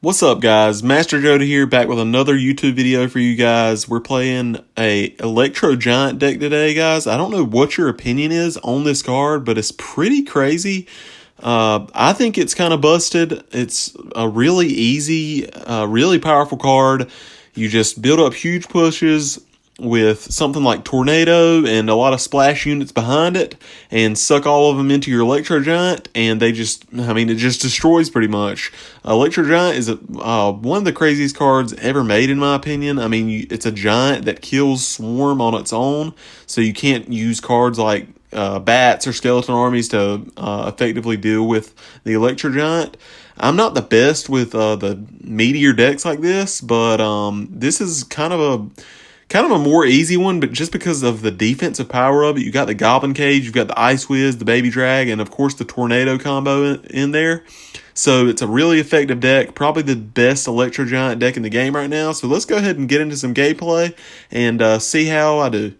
What's up, guys? Master Joda here, back with another YouTube video for you guys. We're playing a Electro Giant deck today, guys. I don't know what your opinion is on this card, but it's pretty crazy. I think it's kind of busted. It's a really easy, really powerful card. You just build up huge pushes with something like Tornado and a lot of splash units behind it and suck all of them into your Electro Giant, and it just destroys pretty much. Electro Giant is one of the craziest cards ever made, in my opinion. I mean, it's a giant that kills Swarm on its own, so you can't use cards like bats or skeleton armies to effectively deal with the Electro Giant. I'm not the best with the meteor decks like this, but this is kind of a more easy one, but just because of the defensive power of it. You got the Goblin Cage, you've got the Ice Whiz, the Baby Drag, and of course the Tornado combo in there. So it's a really effective deck, probably the best Electro Giant deck in the game right now. So let's go ahead and get into some gameplay and see how I do.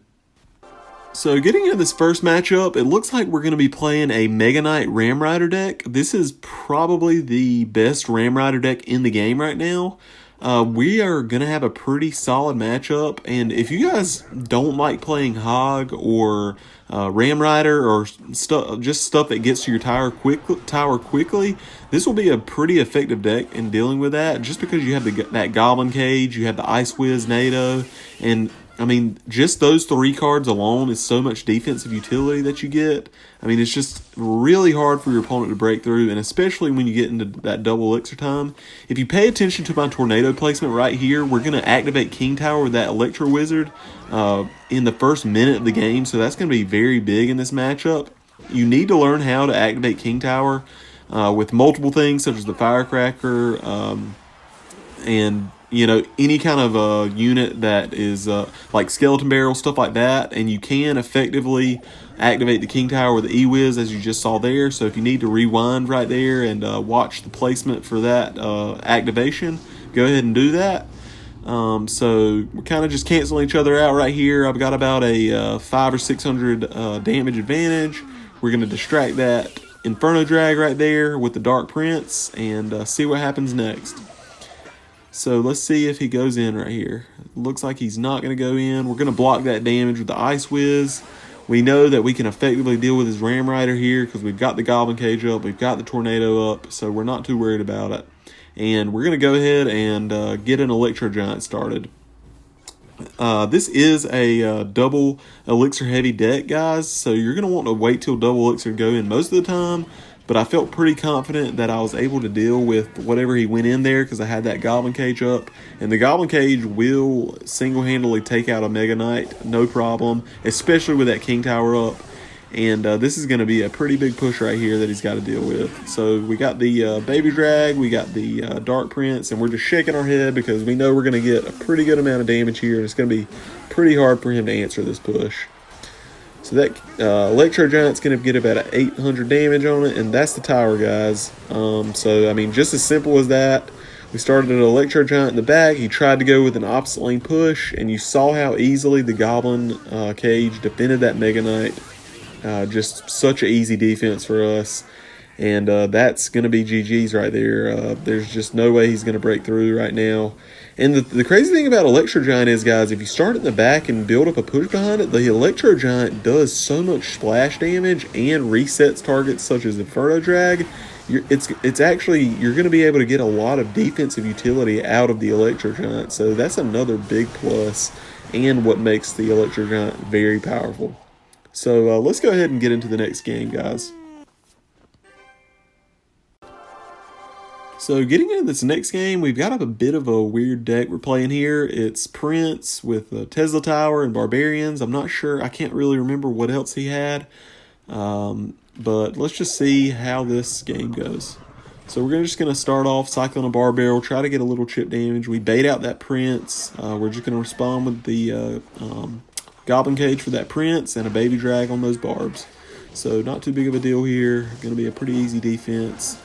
So getting into this first matchup, it looks like we're going to be playing a Mega Knight Ram Rider deck. This is probably the best Ram Rider deck in the game right now. We are going to have a pretty solid matchup, and if you guys don't like playing Hog or Ram Rider or just stuff that gets to your tower quickly, this will be a pretty effective deck in dealing with that, just because you have that Goblin Cage, you have the Ice Whiz, NATO, and I mean, just those three cards alone is so much defensive utility that you get. I mean, it's just really hard for your opponent to break through, and especially when you get into that double elixir time. If you pay attention to my Tornado placement right here, we're going to activate King Tower with that Electro Wizard in the first minute of the game, so that's going to be very big in this matchup. You need to learn how to activate King Tower with multiple things, such as the Firecracker and any kind of unit that is like Skeleton Barrel, stuff like that, and you can effectively activate the King Tower with the E-Wiz, as you just saw there. So if you need to rewind right there and watch the placement for that activation, go ahead and do that. So we're kind of just canceling each other out right here. I've got about a 500 or 600 damage advantage. We're going to distract that Inferno Drag right there with the Dark Prince and see what happens next. So let's see if he goes in right here. Looks like he's not going to go in. We're going to block that damage with the Ice Whiz. We know that we can effectively deal with his Ram Rider here because we've got the Goblin Cage up, we've got the Tornado up, so we're not too worried about it. And we're going to go ahead and get an Electro Giant started. This is a double elixir heavy deck, guys, so you're going to want to wait till double elixir to go in most of the time. But I felt pretty confident that I was able to deal with whatever he went in there because I had that Goblin Cage up. And the Goblin Cage will single-handedly take out a Mega Knight, no problem, especially with that King Tower up. And this is going to be a pretty big push right here that he's got to deal with. So we got the Baby Drag, we got the Dark Prince, and we're just shaking our head because we know we're going to get a pretty good amount of damage here. And it's going to be pretty hard for him to answer this push. So that Electro Giant's going to get about 800 damage on it, and that's the tower, guys. So, I mean, just as simple as that. We started an Electro Giant in the back. He tried to go with an opposite lane push, and you saw how easily the Goblin Cage defended that Mega Knight. Just such an easy defense for us. And that's going to be GG's right there. There's just no way he's going to break through right now. And the crazy thing about Electro Giant is, guys, if you start in the back and build up a push behind it, the Electro Giant does so much splash damage and resets targets such as Inferno Drag. It's actually, you're going to be able to get a lot of defensive utility out of the Electro Giant. So that's another big plus and what makes the Electro Giant very powerful. So let's go ahead and get into the next game, guys. So getting into this next game, we've got a bit of a weird deck we're playing here. It's Prince with Tesla Tower and Barbarians. I'm not sure. I can't really remember what else he had. But let's just see how this game goes. So we're just going to start off cycling a Bar Barrel, try to get a little chip damage. We bait out that Prince. We're just going to respond with the Goblin Cage for that Prince and a Baby Drag on those Barbs. So not too big of a deal here. Going to be a pretty easy defense.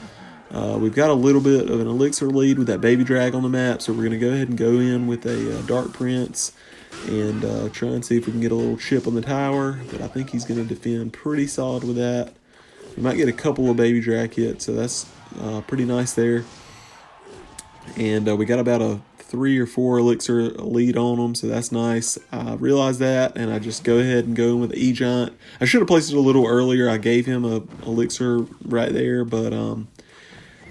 We've got a little bit of an elixir lead with that Baby Drag on the map, so we're going to go ahead and go in with a Dark Prince and try and see if we can get a little chip on the tower, but I think he's going to defend pretty solid with that. We might get a couple of Baby Drag hits, so that's pretty nice there. and we got about a 3 or 4 elixir lead on him, so that's nice. I realized that, and I just go ahead and go in with the E-Giant. I should have placed it a little earlier. I gave him a elixir right there, but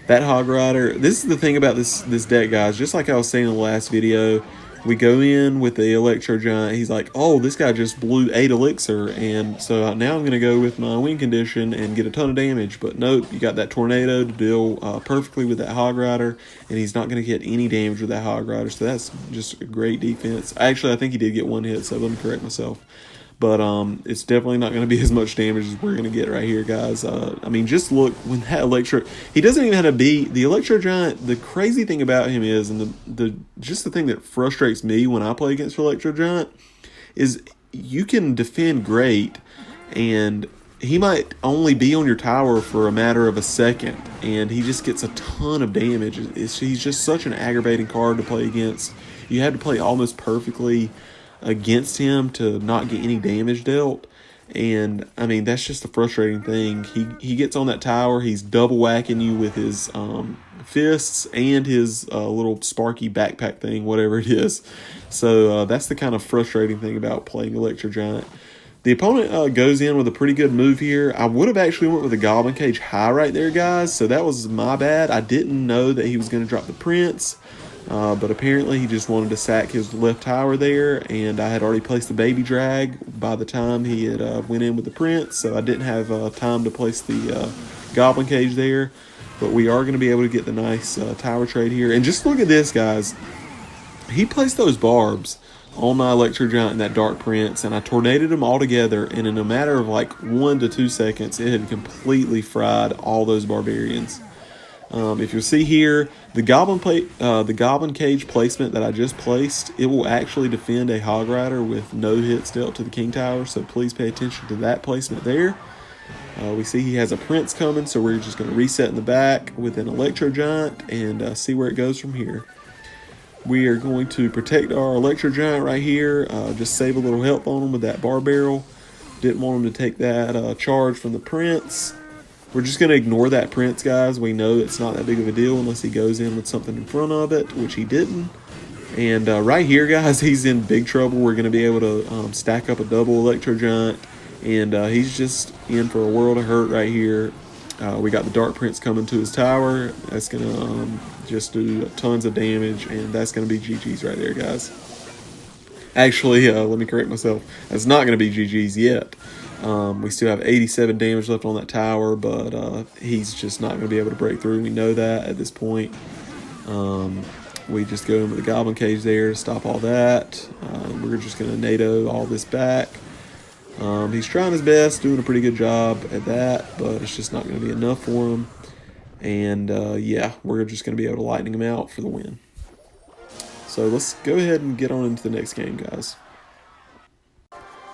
that Hog Rider, this is the thing about this deck, guys. Just like I was saying in the last video, we go in with the Electro Giant. He's like, oh, this guy just blew 8 elixir, and so now I'm going to go with my win condition and get a ton of damage. But nope, you got that Tornado to deal perfectly with that Hog Rider, and he's not going to get any damage with that Hog Rider, so that's just a great defense. Actually, I think he did get 1 hit, so let me correct myself. But it's definitely not going to be as much damage as we're going to get right here, guys. I mean, just look, when that Electro... He doesn't even have to be... The Electro Giant, the crazy thing about him is, and just the thing that frustrates me when I play against Electro Giant, is you can defend great, and he might only be on your tower for a matter of a second, and he just gets a ton of damage. He's just such an aggravating card to play against. You have to play almost perfectly against him to not get any damage dealt, and I mean, that's just a frustrating thing. He gets on that tower, he's double whacking you with his fists and his little sparky backpack thing, whatever it is. So that's the kind of frustrating thing about playing Electro Giant. The opponent goes in with a pretty good move here. I would have actually went with a Goblin Cage high right there, guys, so that was my bad. I didn't know that he was going to drop the Prince. But apparently he just wanted to sack his left tower there, and I had already placed the baby drag by the time he had went in with the Prince, so I didn't have time to place the Goblin Cage there. But we are going to be able to get the nice tower trade here. And just look at this, guys. He placed those barbs on my Electro Giant and that Dark Prince, and I tornadoed them all together, and in a matter of like 1 to 2 seconds, it had completely fried all those barbarians. If you'll see here, the Goblin Cage placement that I just placed, it will actually defend a Hog Rider with no hits dealt to the King Tower, so please pay attention to that placement there. We see he has a Prince coming, so we're just going to reset in the back with an Electro Giant and see where it goes from here. We are going to protect our Electro Giant right here, just save a little health on him with that Bar Barrel. Didn't want him to take that charge from the Prince. We're just going to ignore that Prince, guys. We know it's not that big of a deal unless he goes in with something in front of it, which he didn't. And right here, guys, he's in big trouble. We're going to be able to stack up a double Electro Giant, and he's just in for a world of hurt right here. We got the Dark Prince coming to his tower. That's going to just do tons of damage, and that's going to be GG's right there, guys. Actually, let me correct myself. That's not going to be GG's yet. We still have 87 damage left on that tower, but he's just not going to be able to break through. We know that at this point. We just go in with the Goblin Cage there to stop all that. We're just going to NATO all this back. He's trying his best, doing a pretty good job at that, but it's just not going to be enough for him. And yeah, we're just going to be able to lightning him out for the win. So let's go ahead and get on into the next game, guys.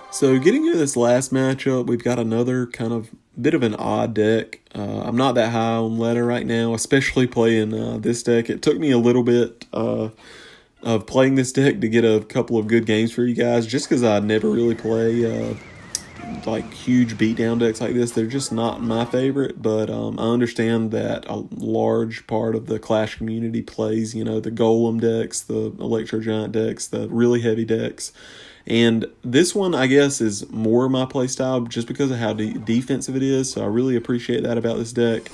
So getting into this last matchup, we've got another kind of bit of an odd deck. I'm not that high on ladder right now, especially playing this deck. It took me a little bit of playing this deck to get a couple of good games for you guys, just because I never really play like huge beatdown decks like this. They're just not my favorite, but I understand that a large part of the Clash community plays, you know, the Golem decks, the Electro Giant decks, the really heavy decks. And this one, I guess, is more my playstyle just because of how defensive it is. So I really appreciate that about this deck.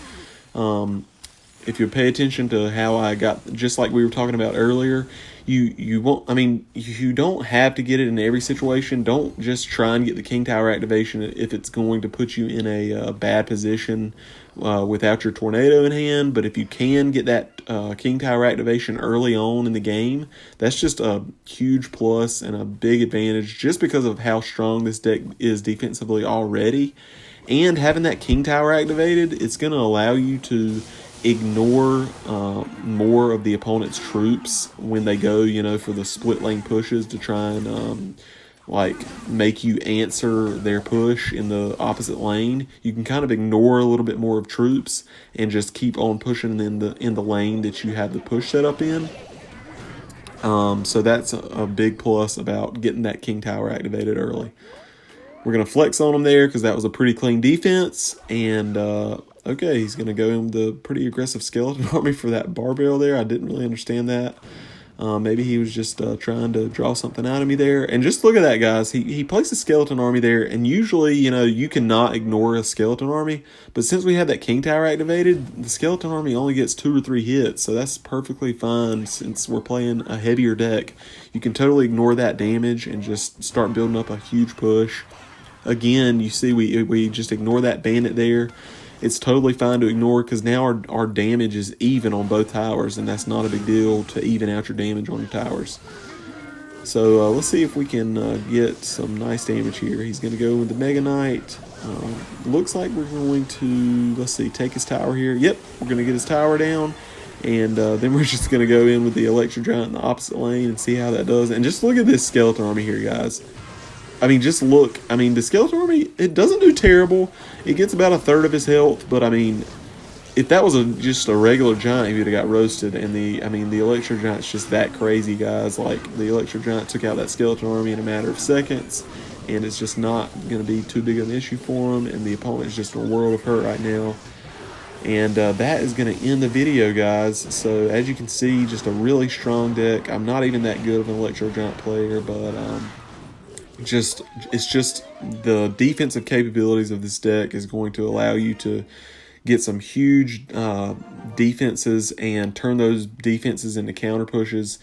If you pay attention to how I got, just like we were talking about earlier, you won't. I mean, you don't have to get it in every situation. Don't just try and get the King Tower activation if it's going to put you in a bad position without your Tornado in hand. But if you can get that King Tower activation early on in the game, that's just a huge plus and a big advantage just because of how strong this deck is defensively already. And having that King Tower activated, it's going to allow you to ignore more of the opponent's troops when they go, you know, for the split lane pushes to try and like make you answer their push in the opposite lane. You can kind of ignore a little bit more of troops and just keep on pushing in the lane that you have the push set up in. So that's a big plus about getting that King Tower activated early. We're going to flex on them there because that was a pretty clean defense, and Okay, he's going to go in with a pretty aggressive skeleton army for that barbell there. I didn't really understand that. Maybe he was just trying to draw something out of me there. And just look at that, guys. He placed a skeleton army there. And usually, you know, you cannot ignore a skeleton army. But since we have that king tower activated, the skeleton army only gets 2 or 3 hits. So that's perfectly fine since we're playing a heavier deck. You can totally ignore that damage and just start building up a huge push. Again, you see we just ignore that bandit there. It's totally fine to ignore because now our damage is even on both towers, and that's not a big deal to even out your damage on your towers. So let's see if we can get some nice damage here. He's going to go with the Mega Knight. Looks like we're going to, let's see, take his tower here. Yep, we're going to get his tower down. And then we're just going to go in with the Electro Giant in the opposite lane and see how that does. And just look at this skeleton army here, guys. I mean, just look. I mean, the skeleton army, it doesn't do terrible. It gets about 1/3 of his health, but I mean, if that was just a regular giant, he would have got roasted. And the Electro Giant's just that crazy, guys. Like, the Electro Giant took out that skeleton army in a matter of seconds, and it's just not going to be too big of an issue for him. And the opponent's just in a world of hurt right now. And that is going to end the video, guys. So as you can see, just a really strong deck. I'm not even that good of an Electro Giant player, but it's just the defensive capabilities of this deck is going to allow you to get some huge defenses and turn those defenses into counter pushes.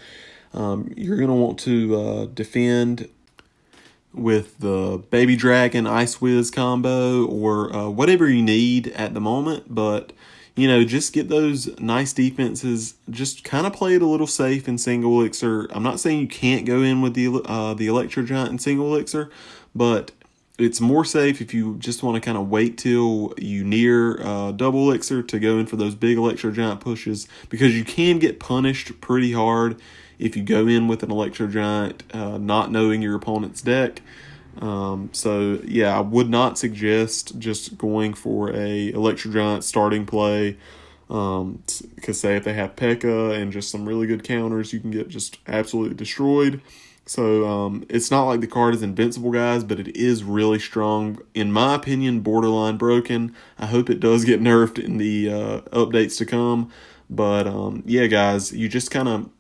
You're going to want to defend with the Baby Dragon Ice Whiz combo or whatever you need at the moment, but you know, just get those nice defenses. Just kind of play it a little safe in single elixir. I'm not saying you can't go in with the Electro Giant in single elixir, but it's more safe if you just want to kind of wait till you near double elixir to go in for those big Electro Giant pushes, because you can get punished pretty hard if you go in with an Electro Giant not knowing your opponent's deck. So yeah, I would not suggest just going for a Electro Giant starting play, because say if they have P.E.K.K.A. and just some really good counters, you can get just absolutely destroyed. So it's not like the card is invincible, guys, but it is really strong. In my opinion, borderline broken. I hope it does get nerfed in the updates to come. But yeah, guys, you just kind of,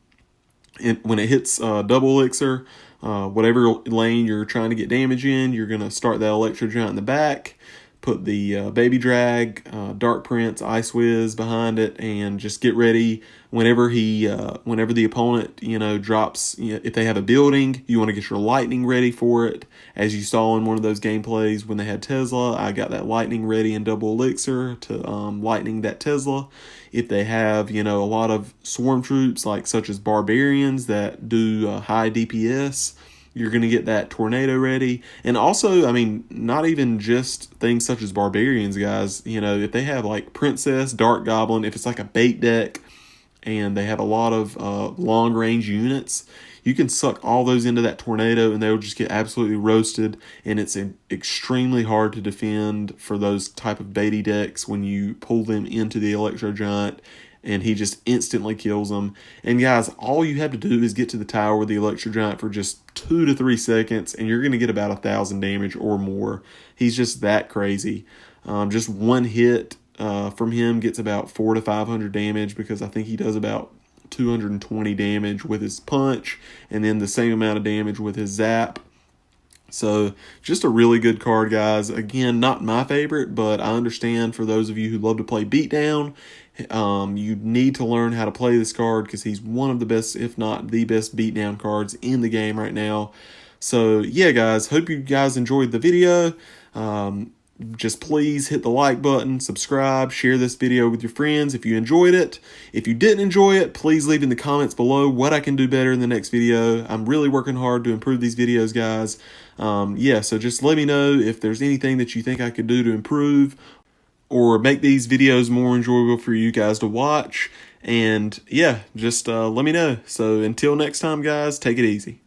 when it hits double elixir, whatever lane you're trying to get damage in, you're going to start that Electro Giant in the back, put the Baby Drag, Dark Prince, Ice Whiz behind it, and just get ready whenever whenever the opponent, you know, drops, you know, if they have a building, you want to get your lightning ready for it. As you saw in one of those gameplays when they had Tesla, I got that lightning ready in double elixir to lightning that Tesla. If they have, you know, a lot of swarm troops, like such as barbarians that do high DPS, you're going to get that tornado ready. And also, I mean, not even just things such as barbarians, guys. You know, if they have like princess, dark goblin, if it's like a bait deck and they have a lot of long range units, you can suck all those into that tornado and they'll just get absolutely roasted. And it's extremely hard to defend for those type of baity decks when you pull them into the Electro Giant and he just instantly kills them. And guys, all you have to do is get to the tower with the Electro Giant for just 2 to 3 seconds, and you're going to get about 1,000 damage or more. He's just that crazy. Just one hit from him gets about 400 to 500 damage, because I think he does about 220 damage with his punch, and then the same amount of damage with his zap. So just a really good card, guys. Again, not my favorite, but I understand for those of you who love to play beatdown, you need to learn how to play this card, because he's one of the best, if not the best, beatdown cards in the game right now. So yeah, guys, hope you guys enjoyed the video. Just please hit the like button, subscribe, share this video with your friends if you enjoyed it. If you didn't enjoy it, please leave in the comments below what I can do better in the next video. I'm really working hard to improve these videos, guys. Yeah, so just let me know if there's anything that you think I could do to improve or make these videos more enjoyable for you guys to watch. And yeah, just let me know. So until next time, guys, take it easy.